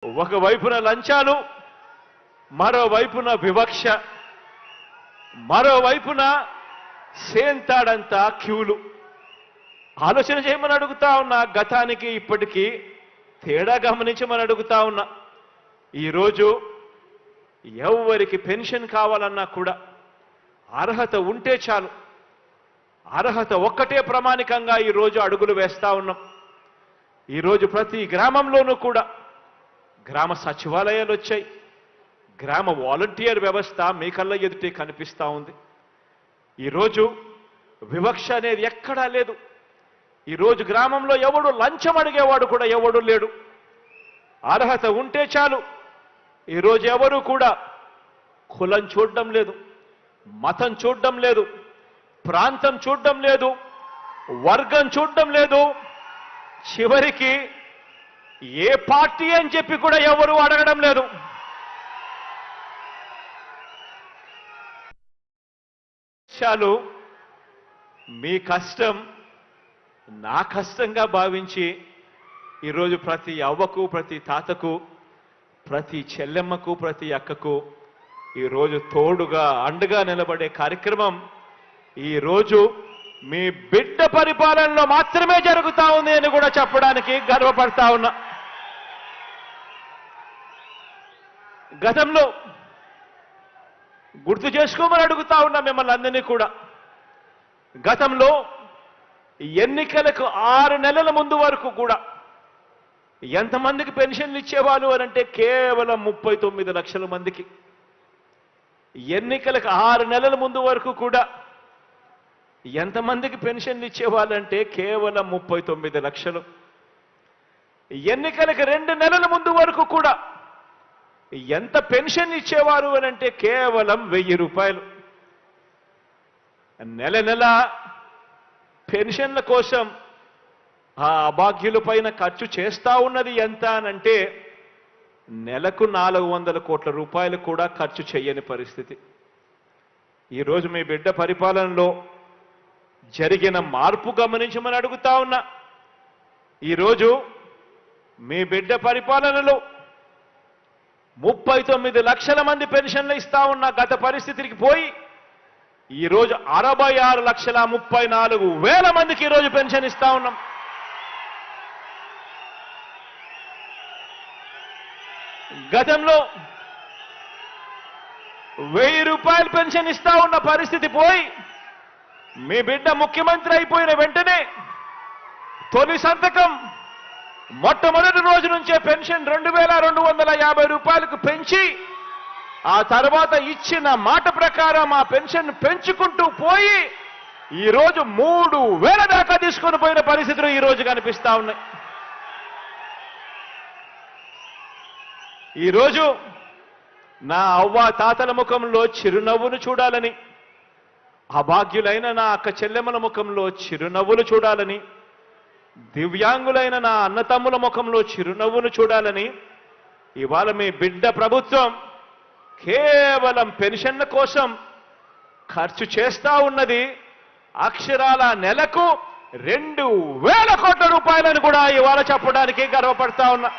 ఒకవైపున లంచాలు, మరోవైపున వివక్ష, మరోవైపున సేంతాడంతా క్యూలు. ఆలోచన చేయమని అడుగుతా ఉన్నా. గతానికి ఇప్పటికీ తేడా గమనించమని అడుగుతా ఉన్నా. ఈరోజు ఎవరికి పెన్షన్ కావాలన్నా కూడా అర్హత ఉంటే చాలు. అర్హత ఒక్కటే ప్రమాణికంగా ఈరోజు అడుగులు వేస్తా ఉన్నాం. ఈరోజు ప్రతి గ్రామంలోనూ కూడా గ్రామ సచివాలయాలు వచ్చాయి. గ్రామ వాలంటీర్ వ్యవస్థ మీ కళ్ళ ఎదుటే కనిపిస్తూ ఉంది. ఈరోజు వివక్ష అనేది ఎక్కడా లేదు. ఈరోజు గ్రామంలో ఎవడు లంచం అడిగేవాడు కూడా ఎవడు లేడు. అర్హత ఉంటే చాలు. ఈరోజు ఎవరు కూడా కులం చూడడం లేదు, మతం చూడడం లేదు, ప్రాంతం చూడడం లేదు, వర్గం చూడడం లేదు, చివరికి ఏ పార్టీ అని చెప్పి కూడా ఎవరు అడగడం లేదు. చాలు మీ కష్టం నా కష్టంగా భావించి ఈరోజు ప్రతి అవ్వకు, ప్రతి తాతకు, ప్రతి చెల్లెమ్మకు, ప్రతి అక్కకు ఈరోజు తోడుగా అండగా నిలబడే కార్యక్రమం ఈరోజు మీ బిడ్డ పరిపాలనలో మాత్రమే జరుగుతా ఉంది అని కూడా చెప్పడానికి గర్వపడతా ఉన్నా. గతంలో గుర్తు చేసుకోమని అడుగుతా ఉన్నా మిమ్మల్ని అందరినీ కూడా. గతంలో ఎన్నికలకు 6 నెలల ముందు వరకు కూడా ఎంతమందికి పెన్షన్లు ఇచ్చేవాళ్ళు అనంటే కేవలం 39 లక్షల మందికి. ఎన్నికలకు 6 నెలల ముందు వరకు కూడా ఎంతమందికి పెన్షన్లు ఇచ్చేవాళ్ళంటే కేవలం 39 లక్షలు. ఎన్నికలకు 2 నెలల ముందు వరకు కూడా ఎంత పెన్షన్ ఇచ్చేవారు అనంటే కేవలం 1000 రూపాయలు. నెల నెల పెన్షన్ల కోసం ఆ అభాగ్యుల పైన ఖర్చు చేస్తా ఉన్నది ఎంత అనంటే నెలకు 400 కోట్ల రూపాయలు కూడా ఖర్చు చేయని పరిస్థితి. ఈరోజు మీ బిడ్డ పరిపాలనలో జరిగిన మార్పు గమనించమని అడుగుతా ఉన్నా. ఈరోజు మీ బిడ్డ పరిపాలనలో 39 లక్షల మంది పెన్షన్లు ఇస్తా ఉన్న గత పరిస్థితికి పోయి ఈరోజు 66,34,000 మందికి ఈరోజు పెన్షన్ ఇస్తా ఉన్నాం. గతంలో 1000 రూపాయలు పెన్షన్ ఇస్తా ఉన్న పరిస్థితి పోయి మీ బిడ్డ ముఖ్యమంత్రి అయిపోయిన వెంటనే తొలి సంతకం మొట్టమొదటి రోజు నుంచే పెన్షన్ 2,250 రూపాయలకు పెంచి ఆ తర్వాత ఇచ్చిన మాట ప్రకారం ఆ పెన్షన్ పెంచుకుంటూ పోయి ఈరోజు 3,000 దాకా తీసుకొని పోయిన పరిస్థితులు ఈరోజు కనిపిస్తా ఉన్నాయి. ఈరోజు నా అవ్వ తాతల ముఖంలో చిరునవ్వును చూడాలని, అభాగ్యులైన నా అక్క చెల్లెమ్మల ముఖంలో చిరునవ్వులు చూడాలని, దివ్యాంగులైన నా అన్నతమ్ముల ముఖంలో చిరునవ్వును చూడాలని ఇవాళ మీ బిడ్డ ప్రభుత్వం కేవలం పెన్షన్ల కోసం ఖర్చు చేస్తా ఉన్నది అక్షరాల నెలకు 2,000 కోట్ల రూపాయలను కూడా ఇవాళ చెప్పడానికి గర్వపడతా ఉన్నా.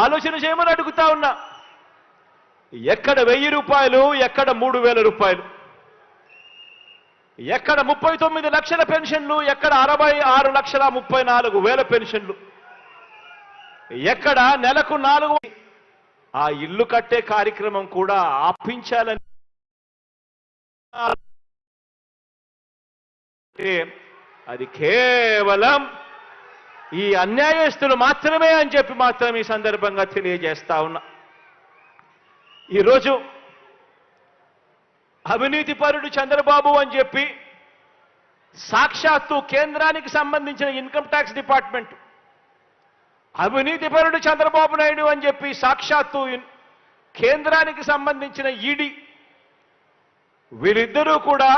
ఆలోచన చేయమని అడుగుతా ఉన్నా. ఎక్కడ 1000 రూపాయలు, ఎక్కడ 3,000 రూపాయలు, ఎక్కడ 39 లక్షల పెన్షన్లు, ఎక్కడ 66,34,000 పెన్షన్లు, ఎక్కడ నెలకు 4 ఆ ఇల్లు కట్టే కార్యక్రమం కూడా ఆపించాలని అది కేవలం ఈ అన్యాయస్తులు మాత్రమే అని చెప్పి మాత్రం ఈ సందర్భంగా తెలియజేస్తా ఉన్నా. ఈరోజు అవినీతి పరుడు చంద్రబాబు అని చెప్పి సాక్షాత్తు కేంద్రానికి సంబంధించిన ఇన్కమ్ ట్యాక్స్ డిపార్ట్మెంట్, అవినీతి పరుడు చంద్రబాబు నాయుడు అని చెప్పి సాక్షాత్తు కేంద్రానికి సంబంధించిన ఈడీ, వీరిద్దరూ కూడా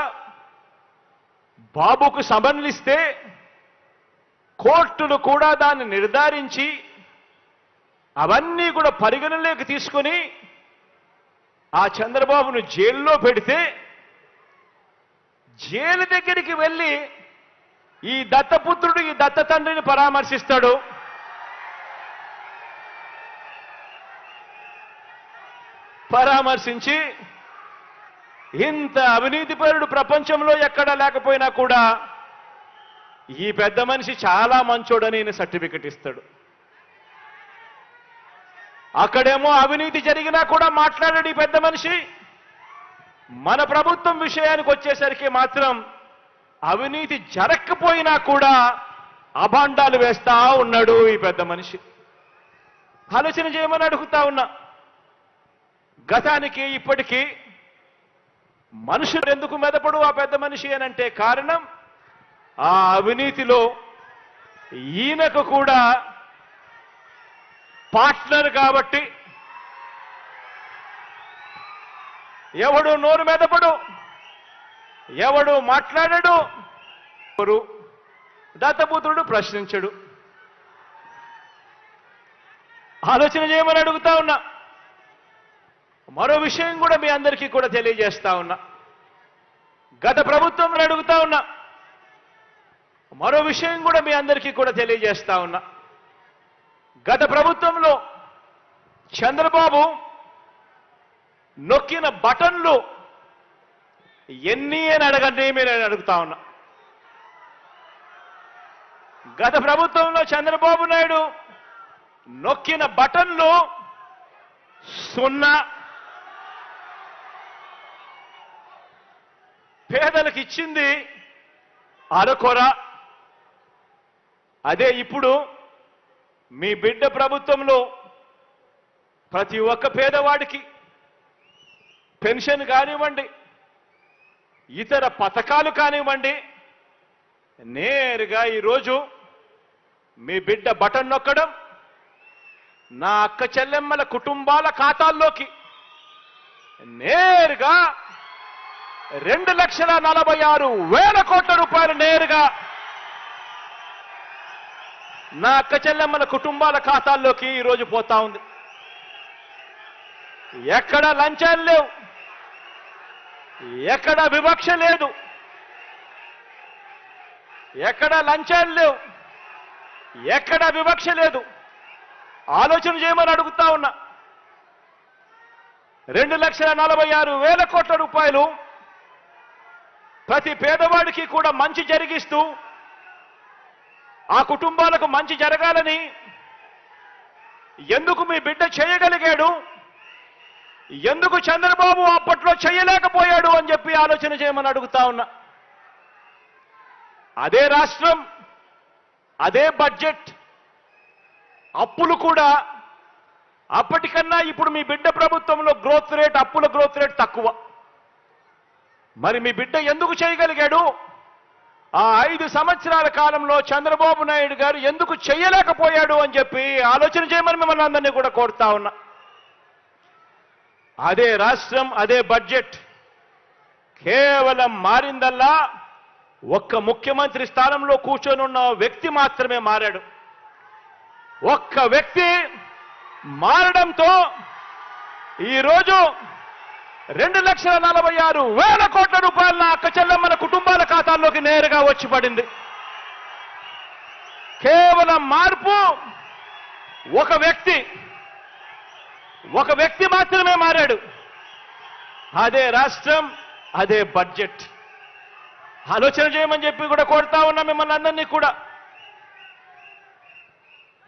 బాబుకు సమన్లిస్తే కోర్టులు కూడా దాన్ని నిర్ధారించి అవన్నీ కూడా పరిగణలోకి తీసుకొని ఆ చంద్రబాబును జైల్లో పెడితే జైలు దగ్గరికి వెళ్ళి ఈ దత్తపుత్రుడు ఈ దత్త తండ్రిని పరామర్శిస్తాడు. పరామర్శించి ఇంత అవినీతిపరుడు ప్రపంచంలో ఎక్కడా లేకపోయినా కూడా ఈ పెద్ద మనిషి చాలా మంచోడని ఈయన సర్టిఫికెట్ ఇస్తాడు. అక్కడేమో అవినీతి జరిగినా కూడా మాట్లాడాడు ఈ పెద్ద మనిషి. మన ప్రభుత్వం విషయానికి వచ్చేసరికి మాత్రం అవినీతి జరగకపోయినా కూడా అభాండాలు వేస్తా ఉన్నాడు ఈ పెద్ద మనిషి. ఆలోచన చేయమని అడుగుతా ఉన్నా. గతానికి ఇప్పటికీ మనుషులు ఎందుకు మెదపడు ఆ పెద్ద మనిషి అనంటే కారణం ఆ అవినీతిలో ఈయనకు కూడా పార్ట్నర్ కాబట్టి. ఎవడు నోరు మెదపడు, ఎవడు మాట్లాడడు, దత్తపుత్రుడు ప్రశ్నించడు. ఆలోచన చేయమని అడుగుతా ఉన్నా. మరో విషయం కూడా మీ అందరికీ కూడా తెలియజేస్తా ఉన్నా. గత ప్రభుత్వం అడుగుతా ఉన్నా. మరో విషయం కూడా మీ అందరికీ కూడా తెలియజేస్తా ఉన్నా. గత ప్రభుత్వంలో చంద్రబాబు నొక్కిన బటన్లు ఎన్ని అని అడగండి మీరు అడుగుతా ఉన్నా. గత ప్రభుత్వంలో చంద్రబాబు నాయుడు నొక్కిన బటన్లు 0. పేదలకు ఇచ్చింది అరకొర. అదే ఇప్పుడు మీ బిడ్డ ప్రభుత్వంలో ప్రతి ఒక్క పేదవాడికి పెన్షన్ కానివ్వండి, ఇతర పథకాలు కానివ్వండి, నేరుగా ఈరోజు మీ బిడ్డ బటన్ నొక్కడం నా అక్క చెల్లెమ్మల కుటుంబాల ఖాతాల్లోకి నేరుగా 2,46,000 కోట్ల రూపాయలు నేరుగా నా అక్క చెల్లెమ్మల కుటుంబాల ఖాతాల్లోకి ఈరోజు పోతా ఉంది. ఎక్కడ లంచాలు లేవు, ఎక్కడ వివక్ష లేదు, ఎక్కడ లంచాలు లేవు, ఎక్కడ వివక్ష లేదు. ఆలోచన చేయమని అడుగుతా ఉన్నా. 2,46,000 కోట్ల రూపాయలు ప్రతి పేదవాడికి కూడా మంచి జరిగిస్తూ ఆ కుటుంబాలకు మంచి జరగాలని ఎందుకు మీ బిడ్డ చేయగలిగాడు, ఎందుకు చంద్రబాబు అప్పట్లో చేయలేకపోయాడు అని చెప్పి ఆలోచన చేయమని అడుగుతా ఉన్నా. అదే రాష్ట్రం, అదే బడ్జెట్, అప్పులు కూడా అప్పటికన్నా ఇప్పుడు మీ బిడ్డ ప్రభుత్వంలో గ్రోత్ రేట్, అప్పుల గ్రోత్ రేట్ తక్కువ. మరి మీ బిడ్డ ఎందుకు చేయగలిగాడు? ఆ 5 సంవత్సరాల కాలంలో చంద్రబాబు నాయుడు గారు ఎందుకు చేయలేకపోయాడు అని చెప్పి ఆలోచన చేయమని మిమ్మల్ని అందరినీ కూడా కోరుతా ఉన్నా. అదే రాష్ట్రం, అదే బడ్జెట్ కేవలం మారిందల్లా ఒక్క ముఖ్యమంత్రి స్థానంలో కూర్చొని ఉన్న వ్యక్తి మాత్రమే మారాడు. ఒక్క వ్యక్తి మారడంతో ఈరోజు 2,46,000 కోట్ల రూపాయల అక్క చెల్లెమ్మల కుటుంబాల ఖాతాల్లోకి నేరుగా వచ్చి పడింది. కేవలం మార్పు ఒక వ్యక్తి మాత్రమే మారాడు. అదే రాష్ట్రం, అదే బడ్జెట్. ఆలోచన చేయమని చెప్పి కూడా కోరుతా ఉన్నా మిమ్మల్ని అందరినీ కూడా.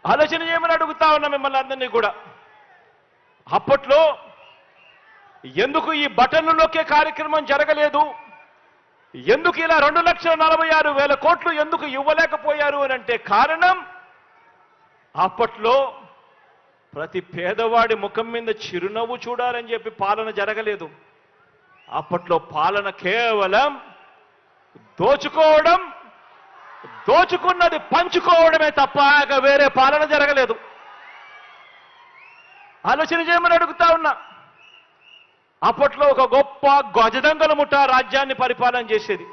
ఆలోచన చేయమని అడుగుతా ఉన్నా మిమ్మల్ని అందరినీ కూడా. అప్పట్లో ఎందుకు ఈ బటన్లు నొక్కే కార్యక్రమం జరగలేదు, ఎందుకు ఇలా 2,46,000 కోట్లు ఎందుకు ఇవ్వలేకపోయారు అని అంటే కారణం అప్పట్లో ప్రతి పేదవాడి ముఖం మీద చిరునవ్వు చూడాలని చెప్పి పాలన జరగలేదు. అప్పట్లో పాలన కేవలం దోచుకోవడం, దోచుకున్నది పంచుకోవడమే తప్ప వేరే పాలన జరగలేదు. ఆలోచన చేయమని అడుగుతా ఉన్నా. అప్పట్లో ఒక గొప్ప గజదంగల ముఠ రాజ్యాన్ని పరిపాలన చేసేది.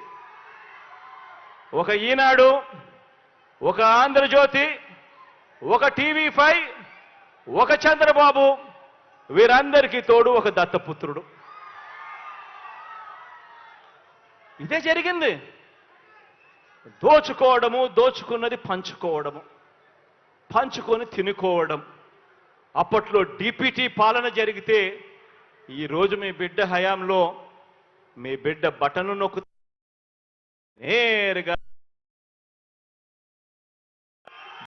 ఒక ఈనాడు, ఒక ఆంధ్రజ్యోతి, ఒక టీవీ5, ఒక చంద్రబాబు, వీరందరికీ తోడు ఒక దత్తపుత్రుడు. ఇదే జరిగింది. దోచుకోవడము, దోచుకున్నది పంచుకోవడము, పంచుకొని తినుకోవడం. అప్పట్లో డిపిటి పాలన జరిగితే ఈరోజు మీ బిడ్డ హయాంలో మీ బిడ్డ బటను నొక్కు నేరుగా